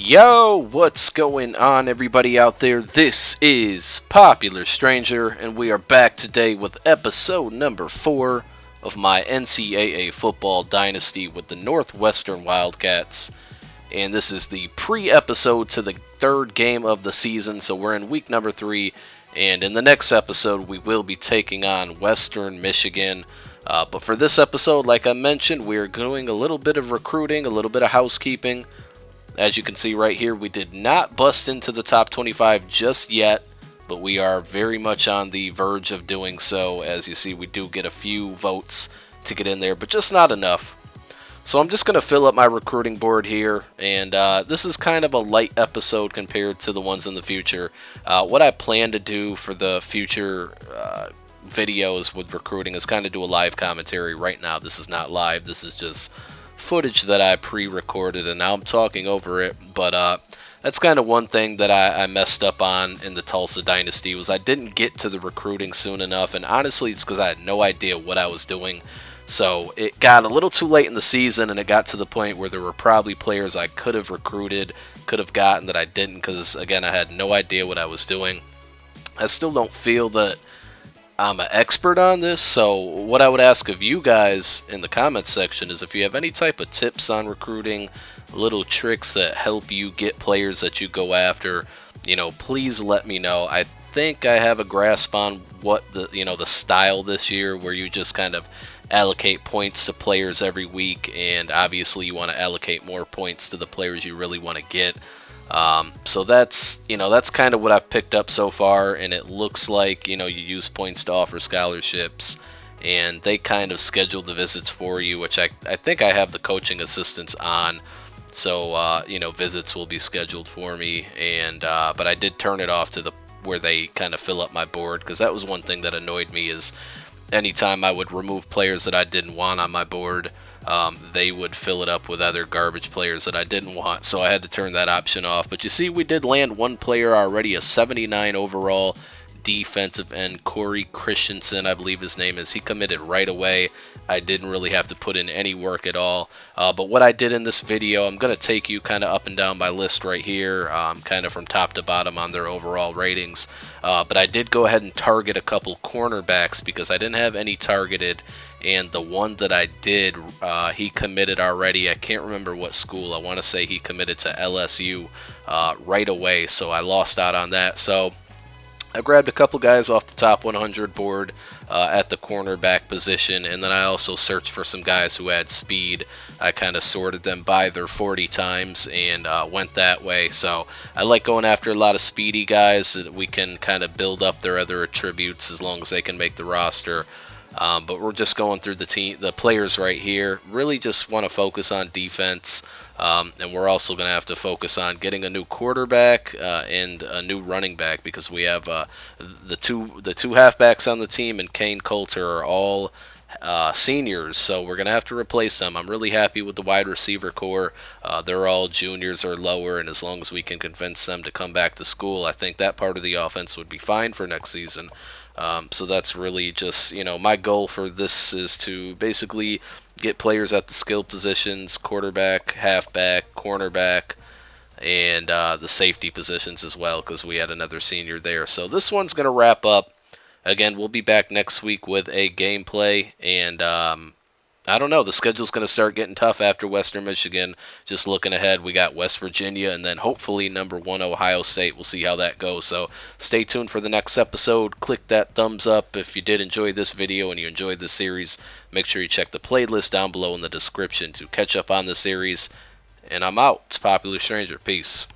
Yo, what's going on, everybody out there? This is Popular Stranger, and we are back today with episode number 4 of my NCAA football dynasty with the Northwestern Wildcats. And this is the pre-episode to the third game of the season, so we're in week number 3. And in the next episode, we will be taking on Western Michigan. But for this episode, like I mentioned, we are doing a little bit of recruiting, a little bit of housekeeping. As you can see right here, we did not bust into the top 25 just yet, but we are very much on the verge of doing so. As you see, we do get a few votes to get in there, but just not enough. So I'm just going to fill up my recruiting board here, and this is kind of a light episode compared to the ones in the future. What I plan to do for the future videos with recruiting is kind of do a live commentary. Right now, this is not live. This is just footage that I pre-recorded, and now I'm talking over it. But that's kind of one thing that I messed up on in the Tulsa Dynasty, was I didn't get to the recruiting soon enough, and honestly it's because I had no idea what I was doing. So it got a little too late in the season, and it got to the point where there were probably players I could have recruited, could have gotten, that I didn't, because again, I had no idea what I was doing. I still don't feel that I'm an expert on this, so what I would ask of you guys in the comments section is if you have any type of tips on recruiting, little tricks that help you get players that you go after, please let me know. I think I have a grasp on what the style this year, where you just kind of allocate points to players every week, and obviously you want to allocate more points to the players you really want to get. So that's kind of what I've picked up so far, and it looks like, you use points to offer scholarships, and they kind of schedule the visits for you, which I think I have the coaching assistants on, so, visits will be scheduled for me, and, but I did turn it off to where they kind of fill up my board, because that was one thing that annoyed me, is anytime I would remove players that I didn't want on my board, they would fill it up with other garbage players that I didn't want, so I had to turn that option off. But you see, we did land one player already, a 79 overall defensive end, Corey Christensen, I believe his name is. He committed right away. I didn't really have to put in any work at all. But what I did in this video, I'm going to take you kind of up and down my list right here, kind of from top to bottom on their overall ratings. But I did go ahead and target a couple cornerbacks because I didn't have any targeted. And the one that I did, he committed already. I can't remember what school. I want to say he committed to LSU right away, so I lost out on that. So I grabbed a couple guys off the top 100 board at the cornerback position, and then I also searched for some guys who had speed. I kind of sorted them by their 40 times and went that way. So I like going after a lot of speedy guys so that we can kind of build up their other attributes as long as they can make the roster. But we're just going through the players right here. Really just want to focus on defense, and we're also going to have to focus on getting a new quarterback and a new running back, because we have the two halfbacks on the team, and Kane Coulter are all seniors, so we're going to have to replace them. I'm really happy with the wide receiver core. They're all juniors or lower, and as long as we can convince them to come back to school, I think that part of the offense would be fine for next season. So that's really just, my goal for this is to basically get players at the skill positions, quarterback, halfback, cornerback, and the safety positions as well, because we had another senior there. So this one's going to wrap up. Again, we'll be back next week with a gameplay, and I don't know, the schedule's going to start getting tough after Western Michigan. Just looking ahead, we got West Virginia, and then hopefully number 1 Ohio State. We'll see how that goes. So stay tuned for the next episode. Click that thumbs up if you did enjoy this video and you enjoyed this series. Make sure you check the playlist down below in the description to catch up on the series. And I'm out. It's Popular Stranger. Peace.